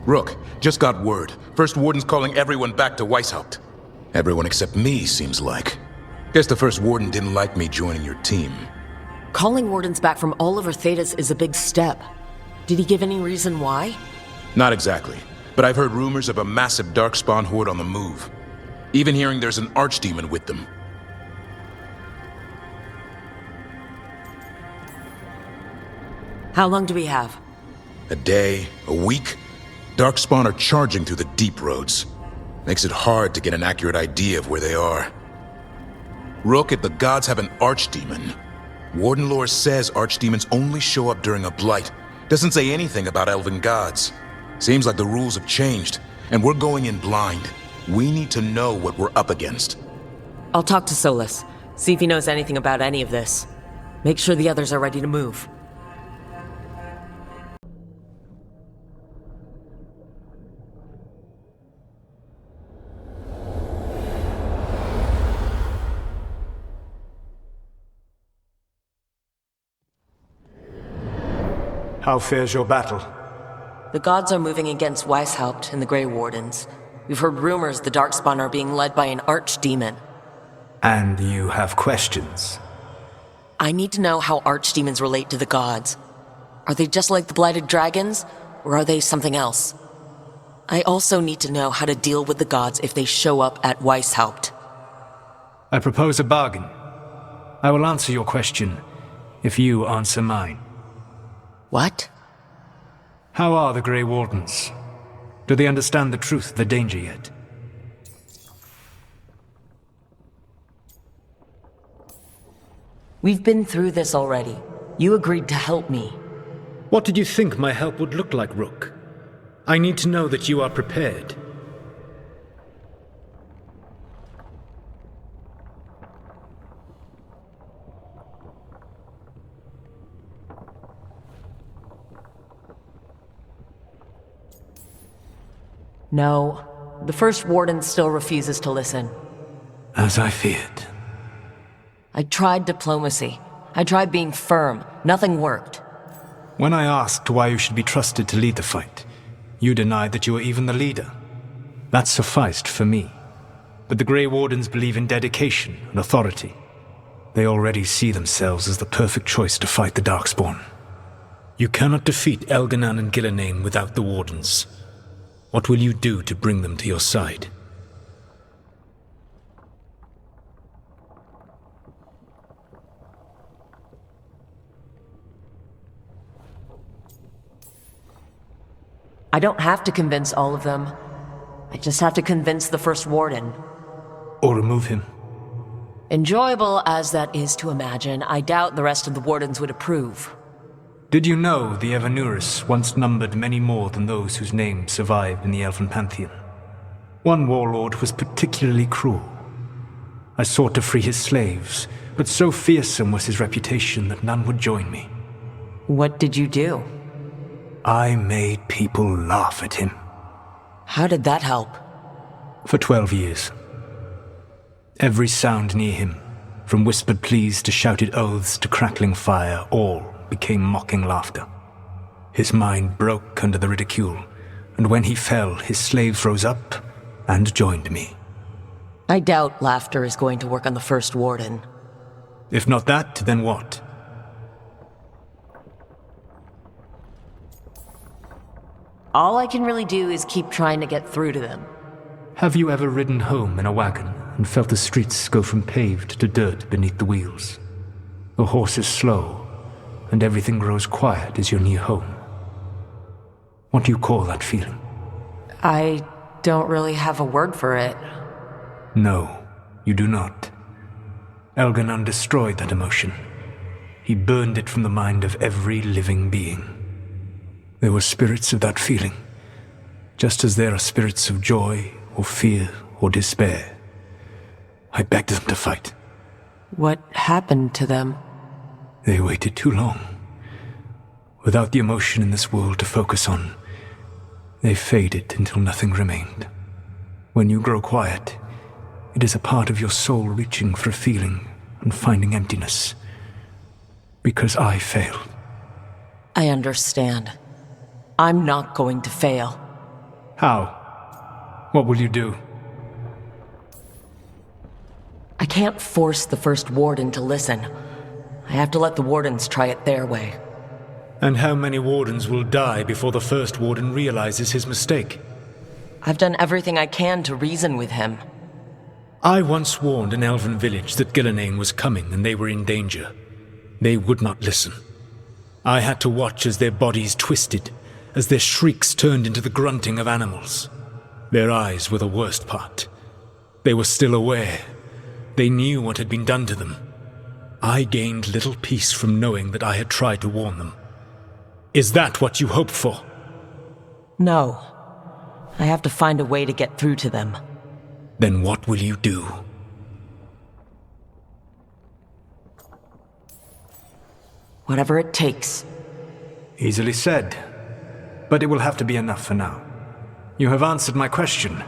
Rook, just got word. First Warden's calling everyone back to Weisshaupt. Everyone except me, seems like. Guess the First Warden didn't like me joining your team. Calling Wardens back from all over Thedas is a big step. Did he give any reason why? Not exactly, but I've heard rumors of a massive Darkspawn horde on the move. Even hearing there's an archdemon with them. How long do we have? A day, a week? Darkspawn are charging through the deep roads. Makes it hard to get an accurate idea of where they are. Rook, if the gods have an archdemon, Warden lore says archdemons only show up during a blight. Doesn't say anything about elven gods. Seems like the rules have changed, and we're going in blind. We need to know what we're up against. I'll talk to Solus, see if he knows anything about any of this. Make sure the others are ready to move. How fares your battle? The gods are moving against Weisshaupt and the Grey Wardens. We've heard rumors the Darkspawn are being led by an archdemon. And you have questions? I need to know how archdemons relate to the gods. Are they just like the blighted dragons, or are they something else? I also need to know how to deal with the gods if they show up at Weisshaupt. I propose a bargain. I will answer your question if you answer mine. What? How are the Grey Wardens? Do they understand the truth of the danger yet? We've been through this already. You agreed to help me. What did you think my help would look like, Rook? I need to know that you are prepared. No, the First Warden still refuses to listen. As I feared. I tried diplomacy. I tried being firm. Nothing worked. When I asked why you should be trusted to lead the fight, you denied that you were even the leader. That sufficed for me. But the Grey Wardens believe in dedication and authority. They already see themselves as the perfect choice to fight the Darkspawn. You cannot defeat Elganan and Gillenane without the Wardens. What will you do to bring them to your side? I don't have to convince all of them. I just have to convince the First Warden. Or remove him. Enjoyable as that is to imagine, I doubt the rest of the Wardens would approve. Did you know the Evanuris once numbered many more than those whose names survive in the Elven Pantheon? One warlord was particularly cruel. I sought to free his slaves, but so fearsome was his reputation that none would join me. What did you do? I made people laugh at him. How did that help? For 12 years. Every sound near him, from whispered pleas to shouted oaths to crackling fire, all became mocking laughter. His mind broke under the ridicule, and when he fell, his slaves rose up and joined me. I doubt laughter is going to work on the First Warden. If not that, then what? All I can really do is keep trying to get through to them. Have you ever ridden home in a wagon and felt the streets go from paved to dirt beneath the wheels? The horse is slow, and everything grows quiet as you're near home. What do you call that feeling? I don't really have a word for it. No, you do not. Elganan destroyed that emotion. He burned it from the mind of every living being. There were spirits of that feeling, just as there are spirits of joy or fear or despair. I begged them to fight. What happened to them? They waited too long. Without the emotion in this world to focus on, they faded until nothing remained. When you grow quiet, it is a part of your soul reaching for a feeling and finding emptiness. Because I failed. I understand. I'm not going to fail. How? What will you do? I can't force the first warden to listen. I have to let the wardens try it their way. And how many wardens will die before the first warden realizes his mistake? I've done everything I can to reason with him. I once warned an elven village that Gillenane was coming and they were in danger. They would not listen. I had to watch as their bodies twisted, as their shrieks turned into the grunting of animals. Their eyes were the worst part. They were still aware. They knew what had been done to them. I gained little peace from knowing that I had tried to warn them. Is that what you hoped for? No. I have to find a way to get through to them. Then what will you do? Whatever it takes. Easily said. But it will have to be enough for now. You have answered my question,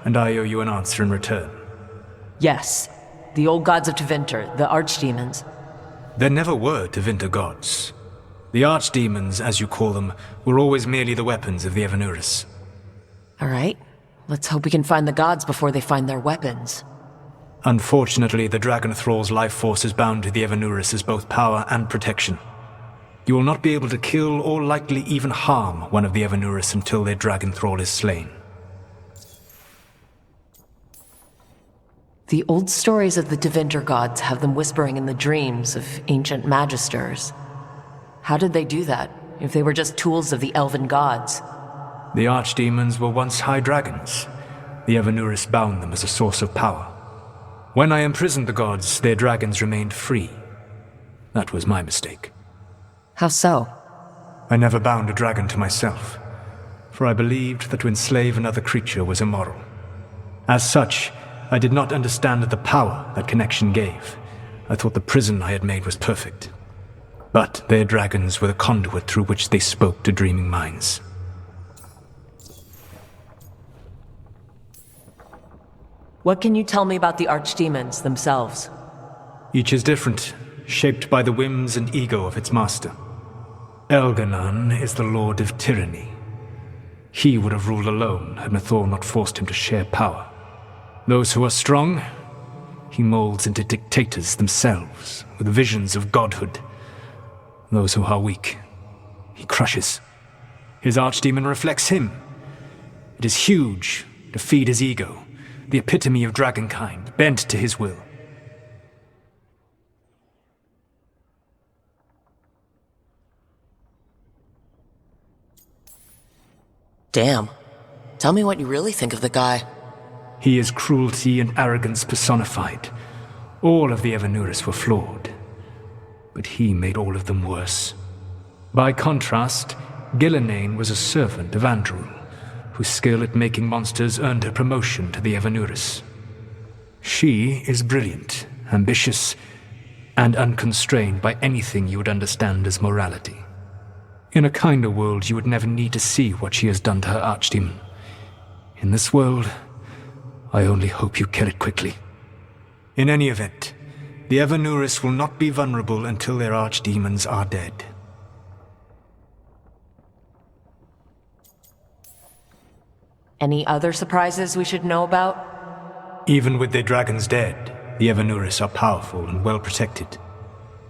and I owe you an answer in return. Yes. The old gods of Tevinter, the archdemons. There never were Tevinter gods. The archdemons, as you call them, were always merely the weapons of the Evanuris. All right. Let's hope we can find the gods before they find their weapons. Unfortunately, the Dragon Thrall's life force is bound to the Evanuris as both power and protection. You will not be able to kill or likely even harm one of the Evanuris until their Dragon Thrall is slain. The old stories of the Tevinter gods have them whispering in the dreams of ancient magisters. How did they do that, if they were just tools of the elven gods? The archdemons were once high dragons. The Evanuris bound them as a source of power. When I imprisoned the gods, their dragons remained free. That was my mistake. How so? I never bound a dragon to myself, for I believed that to enslave another creature was immoral. As such, I did not understand the power that connection gave. I thought the prison I had made was perfect. But their dragons were the conduit through which they spoke to dreaming minds. What can you tell me about the archdemons themselves? Each is different, shaped by the whims and ego of its master. Elganan is the lord of tyranny. He would have ruled alone had Nathor not forced him to share power. Those who are strong, he molds into dictators themselves, with visions of godhood. Those who are weak, he crushes. His archdemon reflects him. It is huge to feed his ego, the epitome of dragonkind, bent to his will. Damn. Tell me what you really think of the guy. He is cruelty and arrogance personified. All of the Evanuris were flawed, but he made all of them worse. By contrast, Gillenane was a servant of Andrul, whose skill at making monsters earned her promotion to the Evanuris. She is brilliant, ambitious, and unconstrained by anything you would understand as morality. In a kinder world, you would never need to see what she has done to her archdemon. In this world, I only hope you kill it quickly. In any event, the Evanuris will not be vulnerable until their archdemons are dead. Any other surprises we should know about? Even with their dragons dead, the Evanuris are powerful and well protected.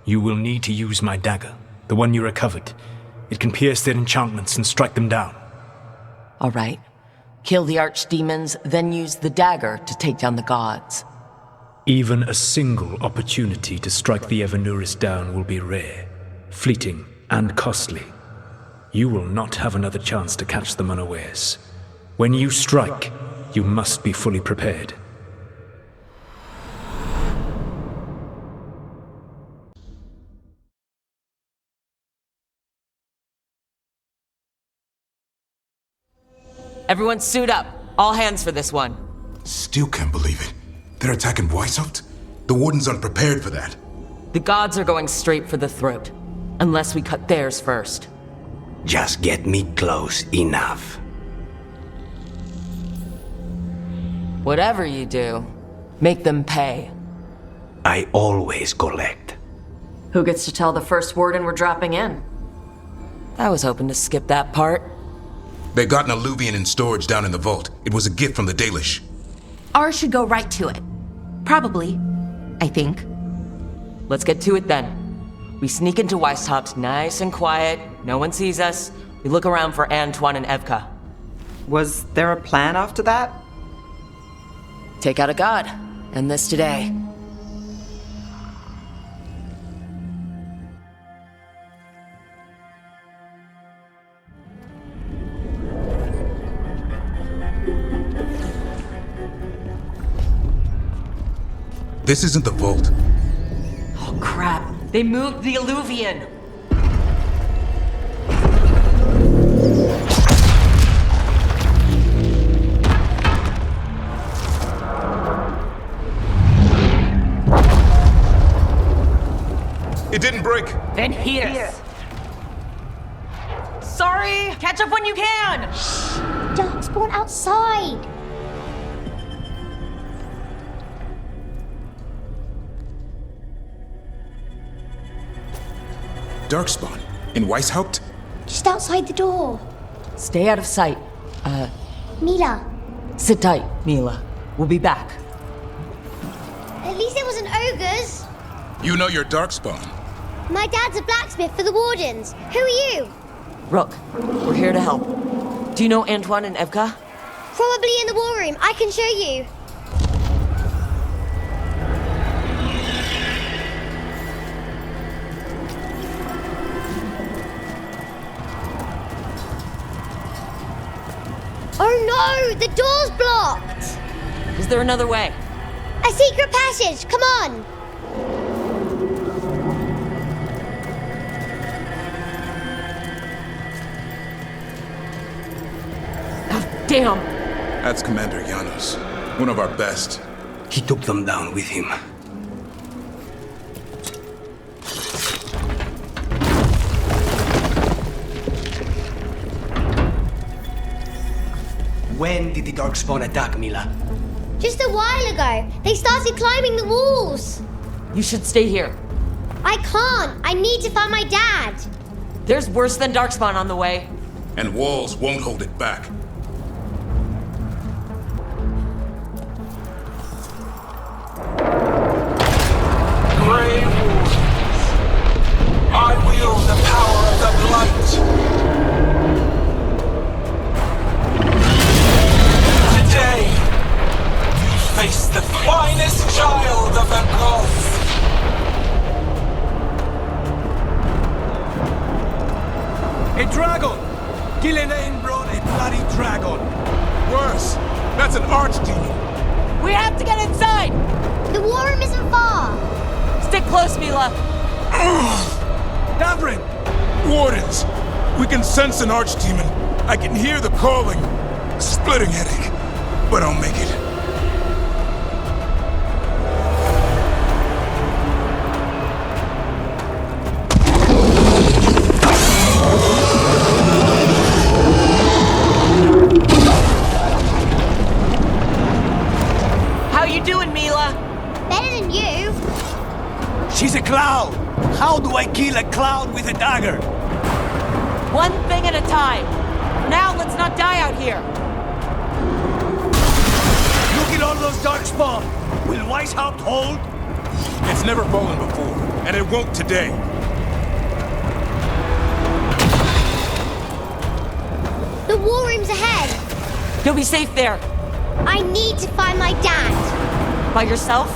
You will need to use my dagger, the one you recovered. It can pierce their enchantments and strike them down. All right. Kill the archdemons, then use the dagger to take down the gods. Even a single opportunity to strike the Evanuris down will be rare, fleeting, and costly. You will not have another chance to catch them unawares. When you strike, you must be fully prepared. Everyone suit up. All hands for this one. Still can't believe it. They're attacking Weisshaupt? The Wardens aren't prepared for that. The gods are going straight for the throat. Unless we cut theirs first. Just get me close enough. Whatever you do, make them pay. I always collect. Who gets to tell the first warden we're dropping in? I was hoping to skip that part. They got an Alluvian in storage down in the vault. It was a gift from the Dalish. Ours should go right to it. Probably. I think. Let's get to it then. We sneak into Weisshaupt nice and quiet. No one sees us. We look around for Antoine and Evka. Was there a plan after that? Take out a god. End this today. This isn't the vault. Oh crap. They moved the Alluvian. It didn't break. Then here. Sorry! Catch up when you can! Darkspawn outside! Darkspawn? In Weisshaupt? Just outside the door. Stay out of sight. Mila, Sit tight, Mila. We'll be back. at least it wasn't ogres. You know your Darkspawn. My dad's a blacksmith for the Wardens. Who are you? Rook, we're here to help. Do you know Antoine and Evka? Probably in the war room. I can show you. Oh no! The door's blocked! Is there another way? A secret passage! Come on! Oh, damn! That's Commander Janos. One of our best. He took them down with him. When did the Darkspawn attack, Mila? Just a while ago, they started climbing the walls. You should stay here. I can't. I need to find my dad. There's worse than Darkspawn on the way. And walls won't hold it back. Grey Wardens, I wield the power of the Blight. Today, you face the finest child of the gods. A dragon! Gillian brought a bloody dragon. Worse! That's an archdemon! We have to get inside! The war room isn't far. Stick close, Mila. Davrin! Wardens! We can sense an archdemon. I can hear the calling. Splitting headache. But I'll make it. How you doing, Mila? Better than you. She's a cloud! How do I kill a cloud with a dagger? One thing at a time. Now let's not die out here. Look at all those Darkspawn! Will Weisshaupt hold? It's never fallen before, and it won't today. The war room's ahead. You'll be safe there. I need to find my dad. By yourself?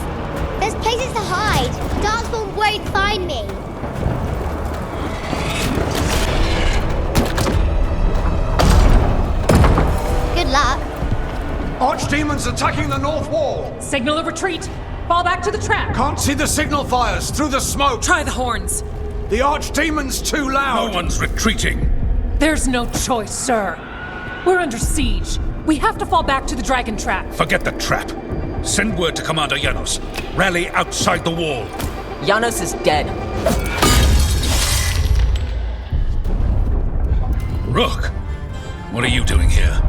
There's places to hide. Darkspawn won't find me. Good luck. Archdemons attacking the north wall! Signal a retreat! Fall back to the trap! Can't see the signal fires through the smoke! Try the horns! The Archdemon's too loud! No one's retreating. There's no choice, sir. We're under siege. We have to fall back to the dragon trap. Forget the trap. Send word to Commander Janos. Rally outside the wall. Janos is dead. Rook, what are you doing here?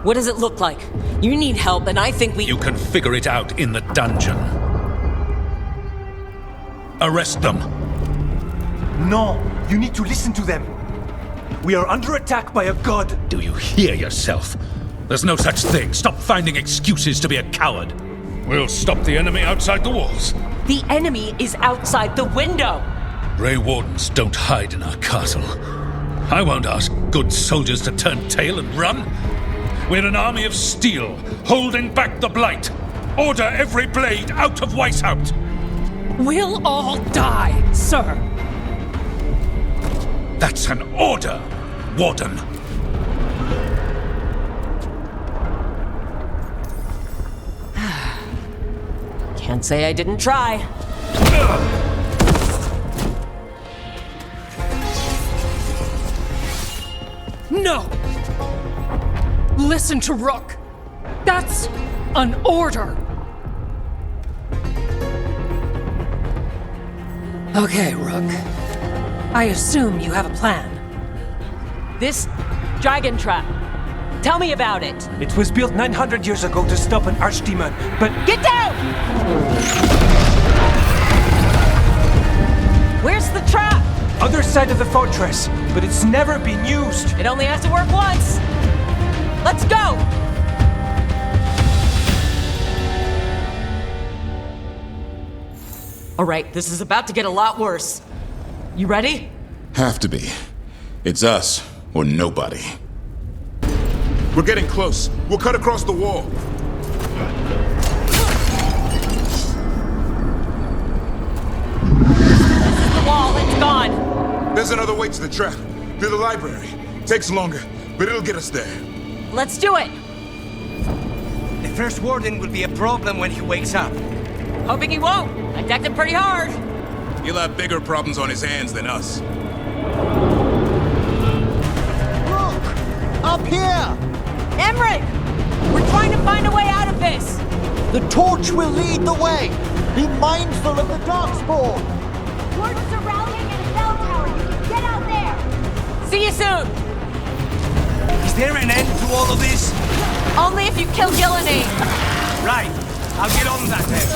What does it look like? You need help, and I think we... You can figure it out in the dungeon. Arrest them. No, you need to listen to them. We are under attack by a god. Do you hear yourself? There's no such thing. Stop finding excuses to be a coward. We'll stop the enemy outside the walls. The enemy is outside the window. Grey Wardens don't hide in our castle. I won't ask good soldiers to turn tail and run. We're an army of steel, holding back the Blight. Order every blade out of Weisshaupt. We'll all die, sir. That's an order, Warden. Can't say I didn't try. No! Listen to Rook. That's an order. Okay, Rook. I assume you have a plan. This dragon trap. Tell me about it. It was built 900 years ago to stop an archdemon, but... Get down! Where's the trap? Other side of the fortress, but it's never been used. It only has to work once. Let's go! All right, this is about to get a lot worse. You ready? Have to be. It's us, or nobody. We're getting close. We'll cut across the wall. The wall, it's gone. There's another way to the trap. Through the library. Takes longer, but it'll get us there. Let's do it. The first warden will be a problem when he wakes up. Hoping he won't. I decked him pretty hard. He'll have bigger problems on his hands than us. Look! Up here! Emmerich! We're trying to find a way out of this! The torch will lead the way! Be mindful of the Darkspawn! Wardens are rallying at a bell tower. You can get out there. See you soon! Is there an end to all of this? Only if you kill Gilleney! Right. I'll get on that then.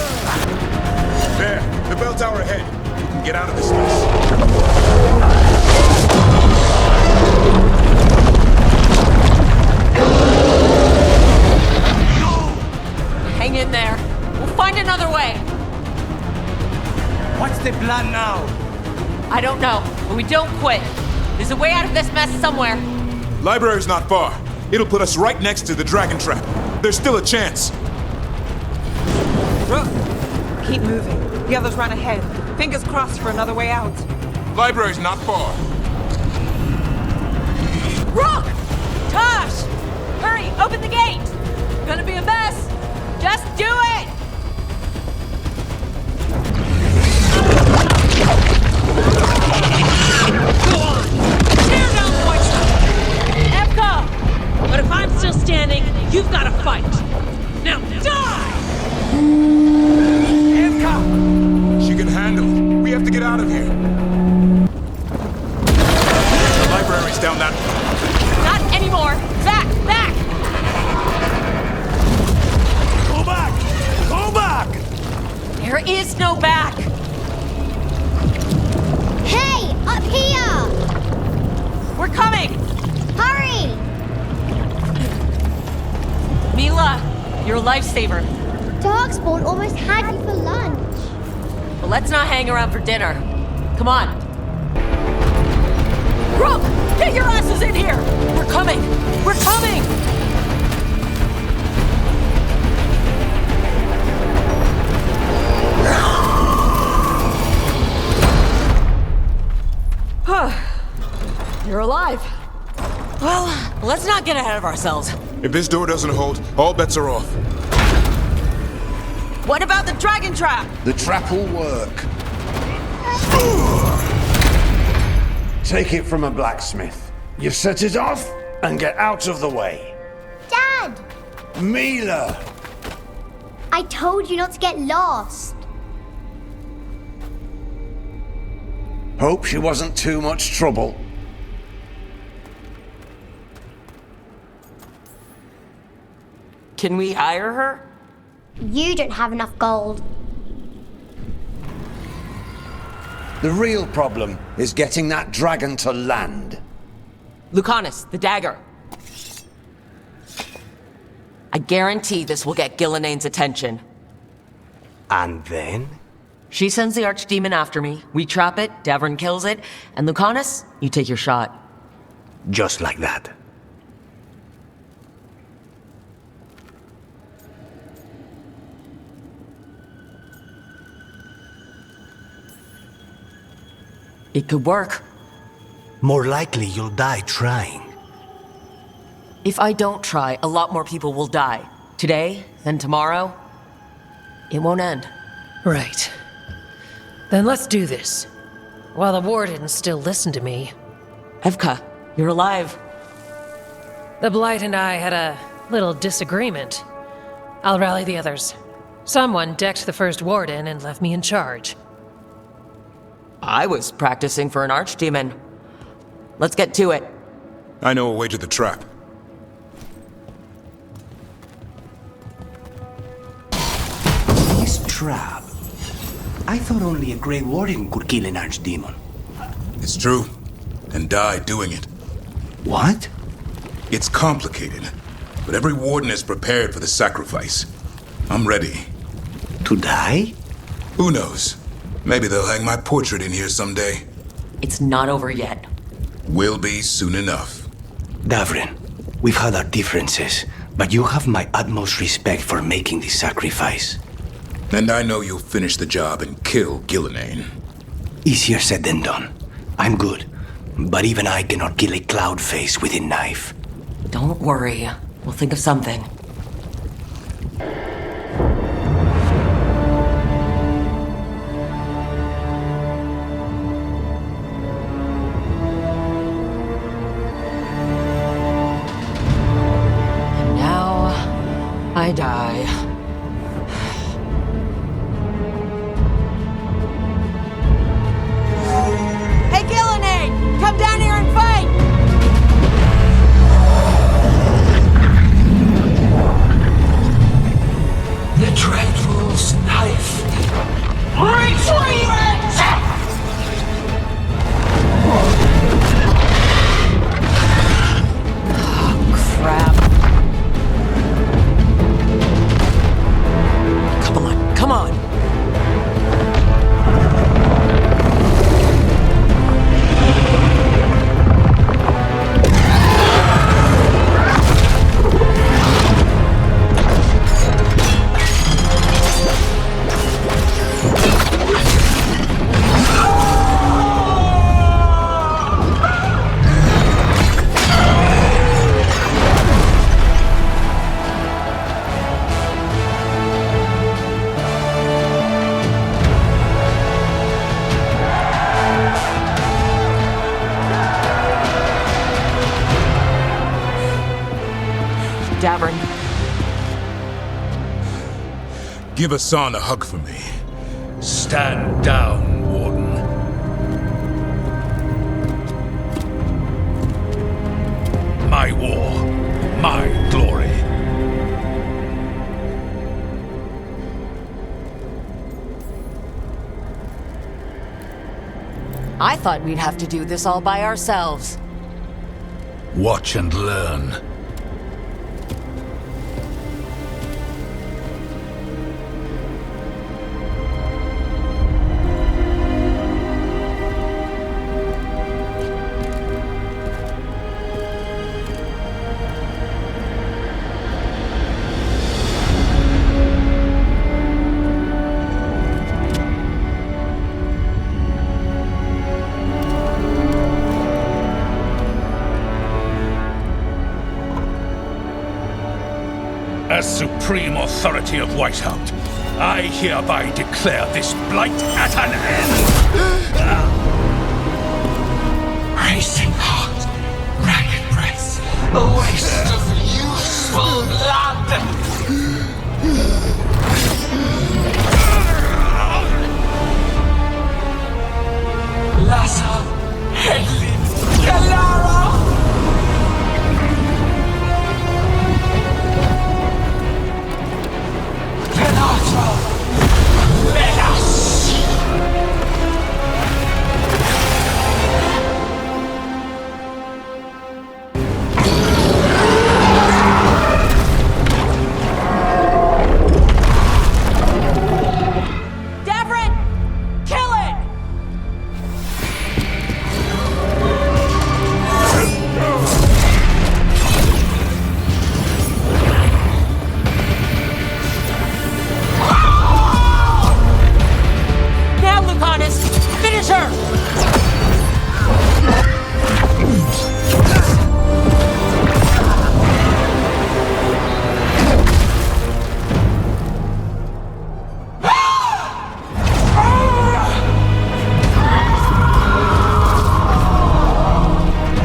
There, the bell tower ahead. We can get out of this mess. Hang in there. We'll find another way. What's the plan now? I don't know, but we don't quit. There's a way out of this mess somewhere. Library's not far. It'll put us right next to the dragon trap. There's still a chance. Rook, keep moving. The others ran ahead. Fingers crossed for another way out. Library's not far. Rook! Tosh! Hurry, open the gate! Gonna be a mess! Just do it! Go on! Tear down the Weisshaupt! Evka! But if I'm still standing, you've got to fight. Now die! Evka! She can handle it. We have to get out of here. The library's down that way. Not anymore! Back! Back! Go back! Go back! There is no back! Hey, up here! We're coming! Hurry! Mila, you're a lifesaver. Darkspawn almost had you for lunch. But let's not hang around for dinner. Come on. Rook! Get your asses in here! We're coming! We're coming! You're alive. Well, let's not get ahead of ourselves. If this door doesn't hold, all bets are off. What about the dragon trap? The trap will work. Take it from a blacksmith. You set it off and get out of the way. Dad! Mila! I told you not to get lost. Hope she wasn't too much trouble. Can we hire her? You don't have enough gold. The real problem is getting that dragon to land. Lucanus, the dagger. I guarantee this will get Gillianane's attention. And then? She sends the archdemon after me, we trap it, Davrin kills it, and Lucanus, you take your shot. Just like that. It could work. More likely you'll die trying. If I don't try, a lot more people will die. Today, then tomorrow. It won't end. Right. Then let's do this. While the wardens still listen to me. Evka, you're alive. The Blight and I had a little disagreement. I'll rally the others. Someone decked the first warden and left me in charge. I was practicing for an archdemon. Let's get to it. I know a way to the trap. This trap? I thought only a Grey Warden could kill an archdemon. It's true. And die doing it. What? It's complicated. But every warden is prepared for the sacrifice. I'm ready. To die? Who knows? Maybe they'll hang my portrait in here someday. It's not over yet. Will be soon enough. Davrin, we've had our differences, but you have my utmost respect for making this sacrifice. And I know you'll finish the job and kill Gillinane. Easier said than done. I'm good, but even I cannot kill a cloud face with a knife. Don't worry. We'll think of something. And now, I die. Hey, Gillinane! Come down here and fight! The Dreadful's knife. Retreat! Crap. Come on, come on! Davrin. Give Hassan a hug for me. Stand down, Warden. My war, my glory. I thought we'd have to do this all by ourselves. Watch and learn. As supreme authority of Weisshaupt, I hereby declare this blight at an end! Racing heart, ragged breath, a waste of useful blood! Lassa, Hedlin, Galara! Penatra, Menas! Lucanus! Finish her!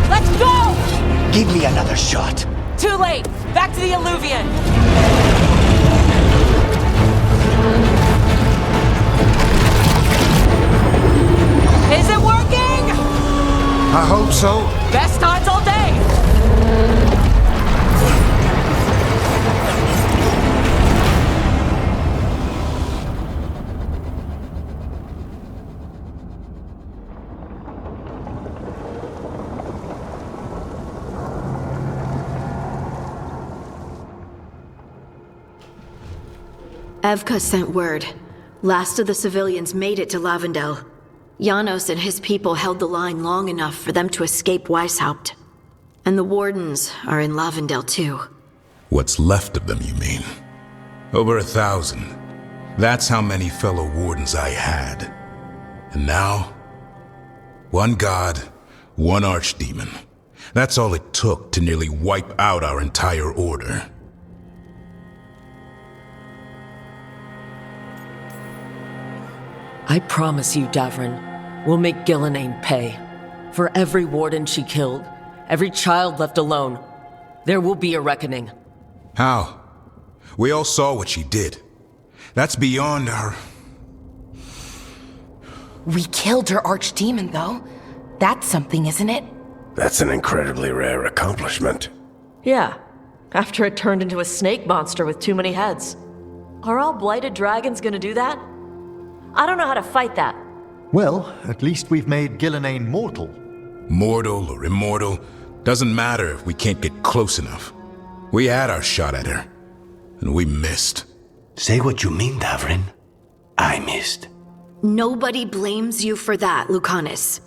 Let's go! Give me another shot. Too late! Back to the Alluvian! Is it working? I hope so. Best odds all day! Evka sent word. Last of the civilians made it to Lavendel. Janos and his people held the line long enough for them to escape Weisshaupt. And the Wardens are in Lavendel too. What's left of them, you mean? Over 1,000. That's how many fellow Wardens I had. And now? One god, one archdemon. That's all it took to nearly wipe out our entire order. I promise you, Davrin, we'll make Gillenane pay. For every warden she killed, every child left alone, there will be a reckoning. How? We all saw what she did. That's beyond our... We killed her archdemon, though. That's something, isn't it? That's an incredibly rare accomplishment. Yeah, after it turned into a snake monster with too many heads. Are all blighted dragons gonna do that? I don't know how to fight that. Well, at least we've made Gillenane mortal. Mortal or immortal, doesn't matter if we can't get close enough. We had our shot at her, and we missed. Say what you mean, Davrin. I missed. Nobody blames you for that, Lucanus.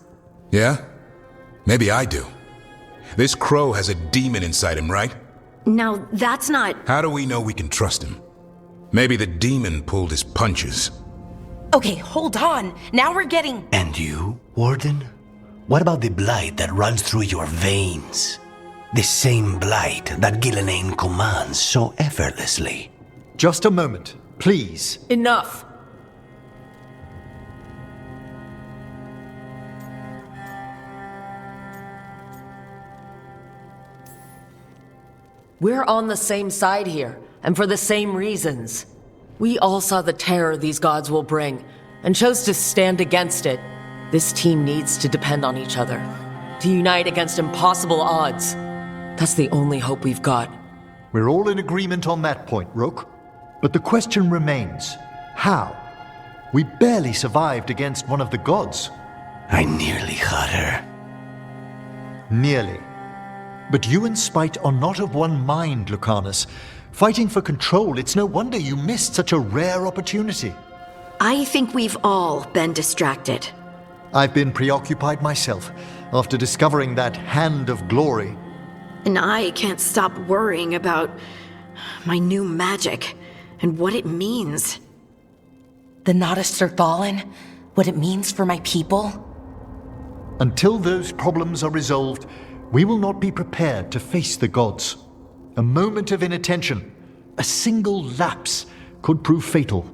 Yeah? Maybe I do. This crow has a demon inside him, right? Now, that's not... How do we know we can trust him? Maybe the demon pulled his punches. Okay, hold on. Now we're getting... And you, Warden? What about the blight that runs through your veins? The same blight that Gillenane commands so effortlessly. Just a moment, please. Enough! We're on the same side here, and for the same reasons. We all saw the terror these gods will bring, and chose to stand against it. This team needs to depend on each other, to unite against impossible odds. That's the only hope we've got. We're all in agreement on that point, Rook. But the question remains, how? We barely survived against one of the gods. I nearly had her. Nearly. But you and Spite are not of one mind, Lucanus. Fighting for control, it's no wonder you missed such a rare opportunity. I think we've all been distracted. I've been preoccupied myself, after discovering that hand of glory. And I can't stop worrying about my new magic and what it means. The Nodists are fallen? What it means for my people? Until those problems are resolved, we will not be prepared to face the gods. A moment of inattention, a single lapse, could prove fatal,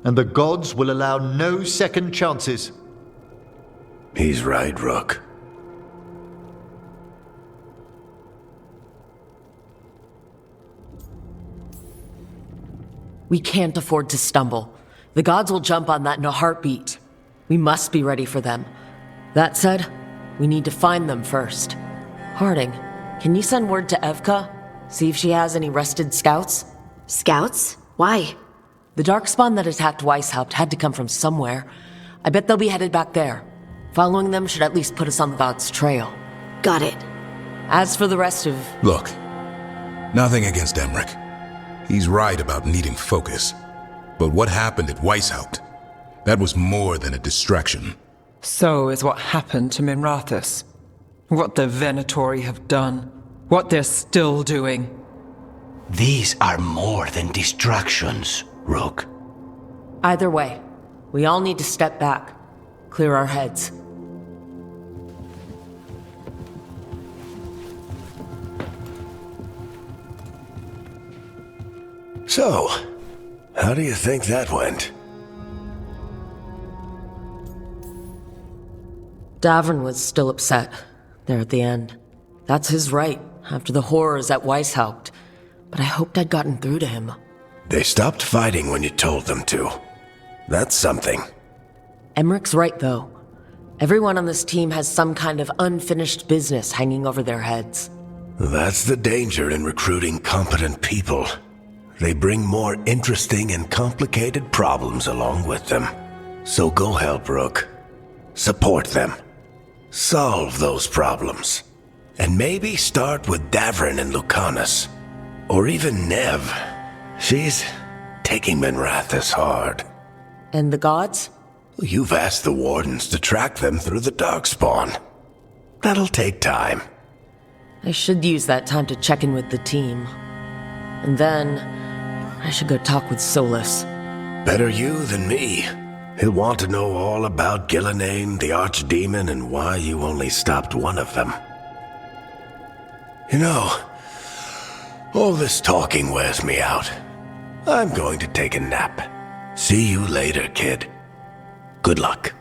and the gods will allow no second chances. He's right, Rook. We can't afford to stumble. The gods will jump on that in a heartbeat. We must be ready for them. That said, we need to find them first. Harding, can you send word to Evka? See if she has any rested scouts? Scouts? Why? The darkspawn that attacked Weisshaupt had to come from somewhere. I bet they'll be headed back there. Following them should at least put us on the god's trail. Got it. As for the rest of... Look, nothing against Emmerich. He's right about needing focus. But what happened at Weisshaupt? That was more than a distraction. So is what happened to Minrathous. What the Venatori have done. What they're still doing. These are more than distractions, Rook. Either way, we all need to step back. clear our heads. So, how do you think that went? Davern was still upset, there at the end. That's his right, after the horrors at Weisshaupt. But I hoped I'd gotten through to him. They stopped fighting when you told them to. That's something. Emmerich's right, though. Everyone on this team has some kind of unfinished business hanging over their heads. That's the danger in recruiting competent people. They bring more interesting and complicated problems along with them. So go help Rook. Support them. Solve those problems. And maybe start with Davern and Lucanus. Or even Nev. She's taking Minrathous hard. And the gods? You've asked the Wardens to track them through the Darkspawn. That'll take time. I should use that time to check in with the team. And then, I should go talk with Solus. Better you than me. He'll want to know all about Gillenane, the Archdemon, and why you only stopped one of them. You know, all this talking wears me out. I'm going to take a nap. See you later, kid. Good luck.